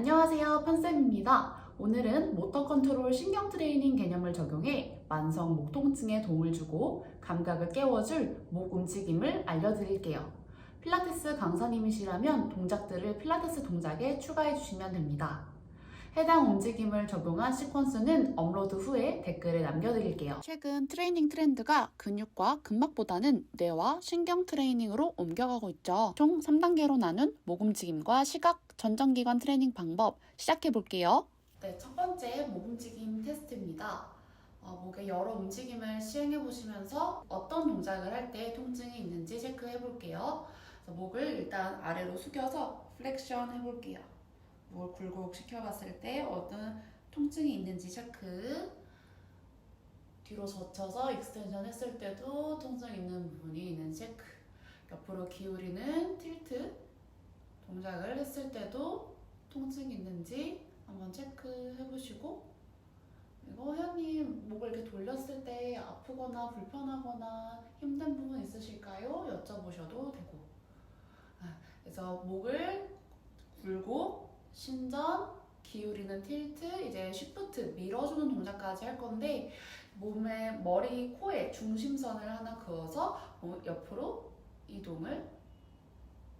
안녕하세요, 편쌤입니다. 오늘은 모터 컨트롤 신경 트레이닝 개념을 적용해 만성 목 통증에 도움을 주고 감각을 깨워줄 목 움직임을 알려드릴게요. 필라테스 강사님이시라면 동작들을 필라테스 동작에 추가해 주시면 됩니다. 해당 움직임을 적용한 시퀀스는 업로드 후에 댓글에 남겨드릴게요. 최근 트레이닝 트렌드가 근육과 근막보다는 뇌와 신경 트레이닝으로 옮겨가고 있죠. 총 3단계로 나눈 목 움직임과 시각 전정기관 트레이닝 방법 시작해 볼게요. 네, 첫 번째 목 움직임 테스트입니다. 목의 여러 움직임을 시행해 보시면서 어떤 동작을 할 때 통증이 있는지 체크해 볼게요. 목을 일단 아래로 숙여서 플렉션 해 볼게요. 목을 굴곡 시켜봤을 때 어떤 통증이 있는지 체크. 뒤로 젖혀서 익스텐션 했을 때도 통증 있는 부분이 있는지 체크. 옆으로 기울이는 틸트 동작을 했을 때도 통증이 있는지 한번 체크해 보시고, 그리고 회원님 목을 이렇게 돌렸을 때 아프거나 불편하거나 힘든 부분 있으실까요? 여쭤보셔도 되고. 그래서 목을 굴고 신전, 기울이는 틸트, 이제 쉬프트, 밀어주는 동작까지 할 건데 몸의 머리, 코에 중심선을 하나 그어서 옆으로 이동을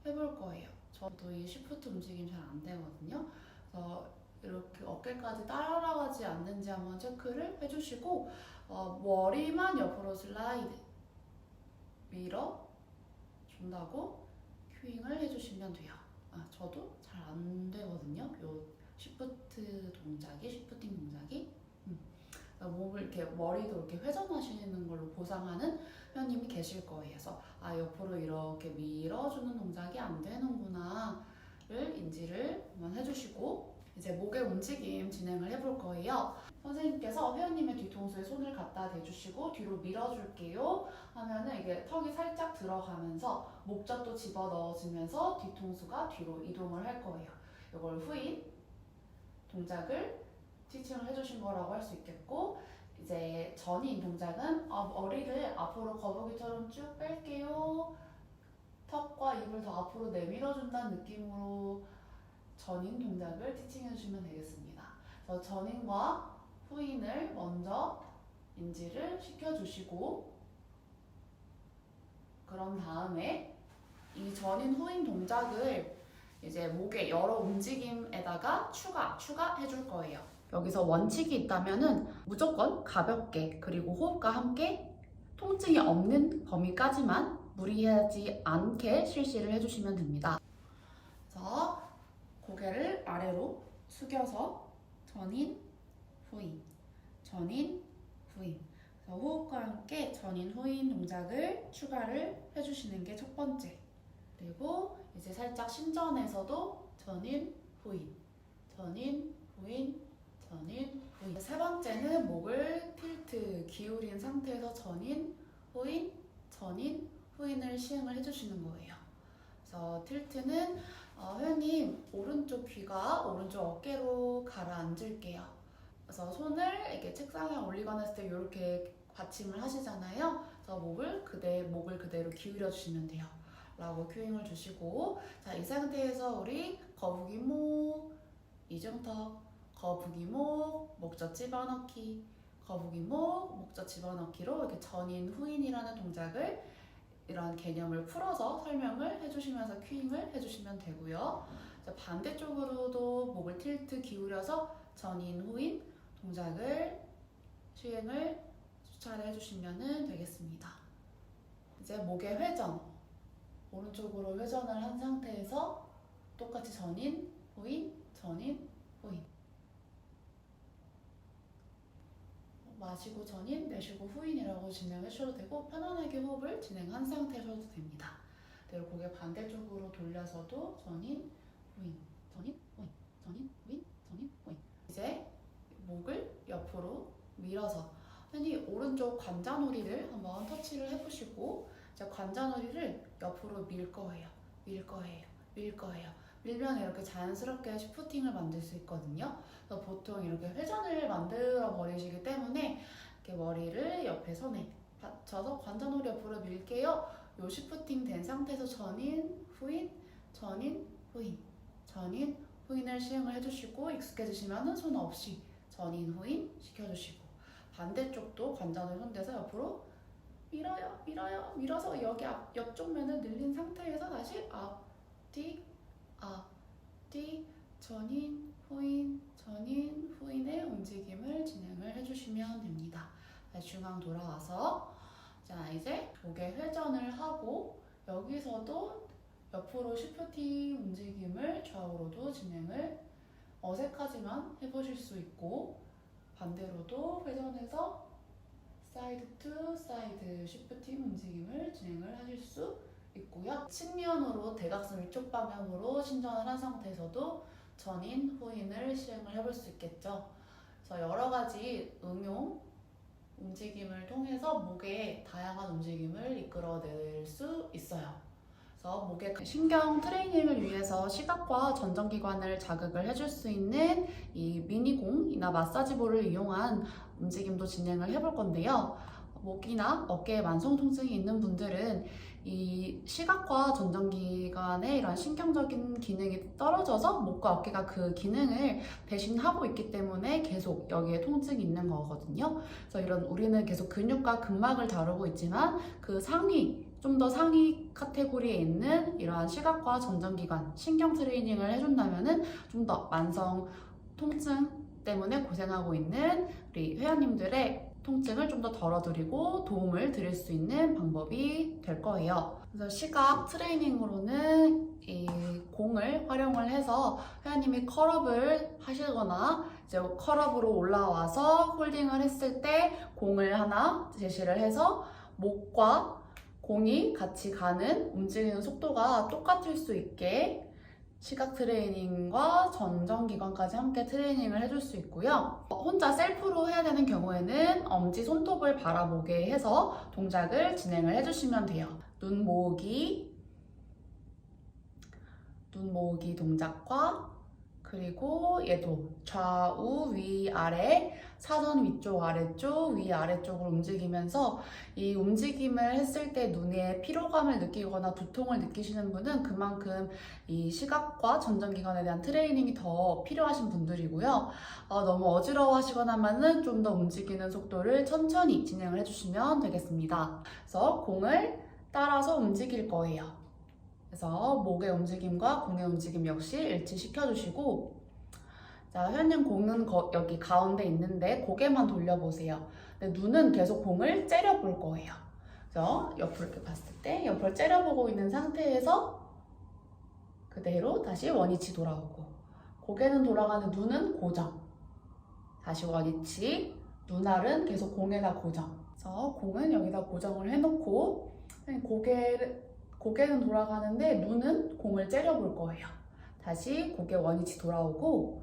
해볼 거예요. 저도 이 쉬프트 움직임 잘 안 되거든요. 그래서 이렇게 어깨까지 따라가지 않는지 한번 체크를 해주시고, 머리만 옆으로 슬라이드, 밀어 준다고 큐잉을 해주시면 돼요. 저도 잘 안 되거든요. 요 쉬프팅 동작이. 몸을 이렇게 머리도 이렇게 회전하시는 걸로 보상하는 회원님이 계실 거예요. 그래서 옆으로 이렇게 밀어주는 동작이 안 되는구나를 인지를 한번 해주시고, 이제 목의 움직임 진행을 해볼 거예요. 선생님께서 회원님의 뒤통수에 손을 갖다 대주시고 뒤로 밀어줄게요 하면은 이게 턱이 살짝 들어가면서 목젖도 집어 넣어주면서 뒤통수가 뒤로 이동을 할 거예요. 이걸 후인 동작을 티칭을 해주신 거라고 할 수 있겠고, 이제 전인 동작은 머리를 앞으로 거북이처럼 쭉 뺄게요. 턱과 입을 더 앞으로 내밀어준다는 느낌으로 전인 동작을 티칭해 주시면 되겠습니다. 그래서 전인과 후인을 먼저 인지를 시켜주시고, 그런 다음에 이 전인 후인 동작을 이제 목의 여러 움직임에다가 추가해 줄 거예요. 여기서 원칙이 있다면은 무조건 가볍게, 그리고 호흡과 함께 통증이 없는 범위까지만 무리하지 않게 실시를 해주시면 됩니다. 그래서 고개를 아래로 숙여서 전인, 후인, 전인, 후인. 그래서 호흡과 함께 전인, 후인 동작을 추가를 해주시는 게 첫 번째. 그리고 이제 살짝 신전에서도 전인, 후인, 전인, 후인, 전인, 후인. 세 번째는 목을 틸트, 기울인 상태에서 전인, 후인, 전인, 후인을 시행을 해주시는 거예요. 그래서 틸트는 회원님 오른쪽 귀가 오른쪽 어깨로 가라앉을게요. 그래서 손을 이렇게 책상에 올리거나 했을 때 이렇게 받침을 하시잖아요. 그래서 목을 그대로 기울여 주시면 돼요. 라고 큐잉을 주시고, 자, 이 상태에서 우리 거북이목, 이중턱, 거북이목, 목젖 집어넣기, 거북이목, 목젖 집어넣기로 이렇게 전인, 후인이라는 동작을 이런 개념을 풀어서 설명을 해주시면서 큐잉을 해주시면 되고요. 자, 반대쪽으로도 목을 틸트 기울여서 전인, 후인 동작을 시행을 수차례 해주시면 되겠습니다. 이제 목의 회전, 오른쪽으로 회전을 한 상태에서 똑같이 전인, 후인, 전인, 후인. 마시고 전인, 내쉬고 후인이라고 진행해 주셔도 되고, 편안하게 호흡을 진행한 상태셔도 됩니다. 그리고 고개 반대쪽으로 돌려서도 전인, 후인, 전인, 후인, 전인, 후인, 전인, 후인. 이제 목을 옆으로 밀어서 오른쪽 관자놀이를 한번 터치를 해보시고, 이제 관자놀이를 옆으로 밀 거예요. 밀면 이렇게 자연스럽게 쉬프팅을 만들 수 있거든요. 그래서 보통 이렇게 회전을 만들어 버리시기 때문에 이렇게 머리를 옆에 손에 받쳐서 관자놀이 옆으로 밀게요. 요 쉬프팅 된 상태에서 전인, 후인, 전인, 후인, 전인, 후인을 시행을 해주시고 익숙해지시면 손 없이 전인 후인 시켜주시고 반대쪽도 관자놀 손대서 옆으로 밀어서 여기 옆쪽 면을 늘린 상태에서 다시 앞뒤 앞뒤 전인 후인의 움직임을 진행을 해주시면 됩니다. 중앙 돌아와서 자 이제 목에 회전을 하고 여기서도 옆으로 시프팅 움직임을 좌우로도 진행을 어색하지만 해보실 수 있고 반대로도 회전해서 사이드 투 사이드 시프팅 움직임을 진행을 하실 수 있고요. 측면으로 대각선 위쪽 방향으로 신전을 한 상태에서도 전인 후인을 시행을 해볼 수 있겠죠. 그래서 여러 가지 응용 움직임을 통해서 목의 다양한 움직임을 이끌어낼 수 있어요. 그래서 목의 신경 트레이닝을 위해서 시각과 전정기관을 자극을 해줄 수 있는 이 미니공이나 마사지볼을 이용한 움직임도 진행을 해볼 건데요. 목이나 어깨에 만성 통증이 있는 분들은 이 시각과 전정기관의 이런 신경적인 기능이 떨어져서 목과 어깨가 그 기능을 대신하고 있기 때문에 계속 여기에 통증이 있는 거거든요. 그래서 이런 우리는 계속 근육과 근막을 다루고 있지만 그 좀 더 상위 카테고리에 있는 이러한 시각과 전정기관 신경 트레이닝을 해준다면은 좀 더 만성 통증 때문에 고생하고 있는 우리 회원님들의 통증을 좀 더 덜어드리고 도움을 드릴 수 있는 방법이 될 거예요. 그래서 시각 트레이닝으로는 이 공을 활용을 해서 회원님이 컬업을 하시거나 이제 컬업으로 올라와서 홀딩을 했을 때 공을 하나 제시를 해서 목과 공이 같이 가는 움직이는 속도가 똑같을 수 있게 시각 트레이닝과 전정기관까지 함께 트레이닝을 해줄 수 있고요. 혼자 셀프로 해야 되는 경우에는 엄지 손톱을 바라보게 해서 동작을 진행을 해주시면 돼요. 눈 모으기 동작과 그리고 얘도 좌우 위아래 사선 위쪽 아래쪽 위아래쪽을 움직이면서 이 움직임을 했을 때 눈에 피로감을 느끼거나 두통을 느끼시는 분은 그만큼 이 시각과 전정기관에 대한 트레이닝이 더 필요하신 분들이고요. 너무 어지러워하시거나는 좀 더 움직이는 속도를 천천히 진행을 해주시면 되겠습니다. 그래서 공을 따라서 움직일 거예요. 그래서 목의 움직임과 공의 움직임 역시 일치시켜주시고 자, 회원님 공은 여기 가운데 있는데 고개만 돌려보세요. 근데 눈은 계속 공을 째려볼 거예요. 그래서 옆으로 이렇게 봤을 때 옆을 째려보고 있는 상태에서 그대로 다시 원위치 돌아오고 고개는 돌아가는 눈은 고정. 다시 원위치, 눈알은 계속 공에다 고정. 그래서 공은 여기다 고정을 해놓고 고개는 돌아가는데 눈은 공을 째려볼 거예요. 다시 고개 원위치 돌아오고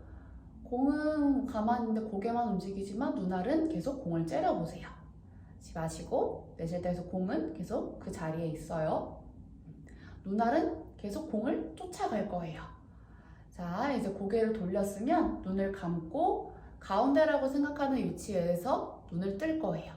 공은 가만히 있는데 고개만 움직이지만 눈알은 계속 공을 째려보세요. 마시고 내쉴 때 계속 공은 계속 그 자리에 있어요. 눈알은 계속 공을 쫓아갈 거예요. 자, 이제 고개를 돌렸으면 눈을 감고 가운데라고 생각하는 위치에서 눈을 뜰 거예요.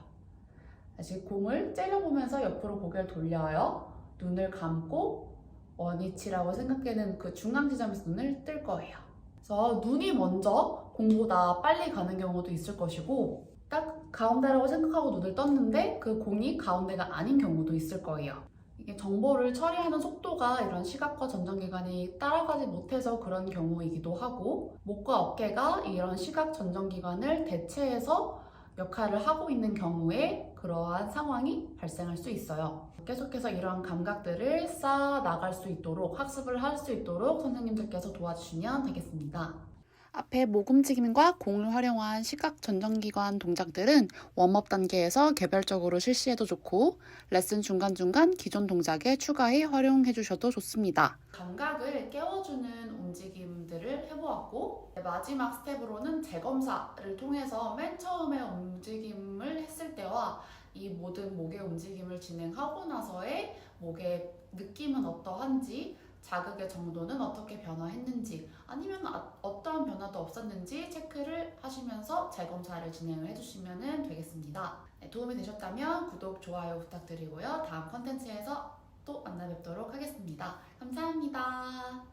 다시 공을 째려보면서 옆으로 고개를 돌려요. 눈을 감고 원위치라고 생각되는 그 중앙 지점에서 눈을 뜰 거예요. 그래서 눈이 먼저 공보다 빨리 가는 경우도 있을 것이고 딱 가운데라고 생각하고 눈을 떴는데 그 공이 가운데가 아닌 경우도 있을 거예요. 이게 정보를 처리하는 속도가 이런 시각과 전정기관이 따라가지 못해서 그런 경우이기도 하고 목과 어깨가 이런 시각 전정기관을 대체해서 역할을 하고 있는 경우에 그러한 상황이 발생할 수 있어요. 계속해서 이러한 감각들을 쌓아 나갈 수 있도록 학습을 할 수 있도록 선생님들께서 도와주시면 되겠습니다. 앞에 목 움직임과 공을 활용한 시각 전정기관 동작들은 웜업 단계에서 개별적으로 실시해도 좋고 레슨 중간중간 기존 동작에 추가해 활용해 주셔도 좋습니다. 감각을 깨워주는 움직임들을 해보았고 마지막 스텝으로는 재검사를 통해서 맨 처음에 움직임을 했을 때와 이 모든 목의 움직임을 진행하고 나서의 목의 느낌은 어떠한지 자극의 정도는 어떻게 변화했는지 아니면 어떠한 변화도 없었는지 체크를 하시면서 재검사를 진행을 해주시면 되겠습니다. 도움이 되셨다면 구독, 좋아요 부탁드리고요. 다음 컨텐츠에서 또 만나 뵙도록 하겠습니다. 감사합니다.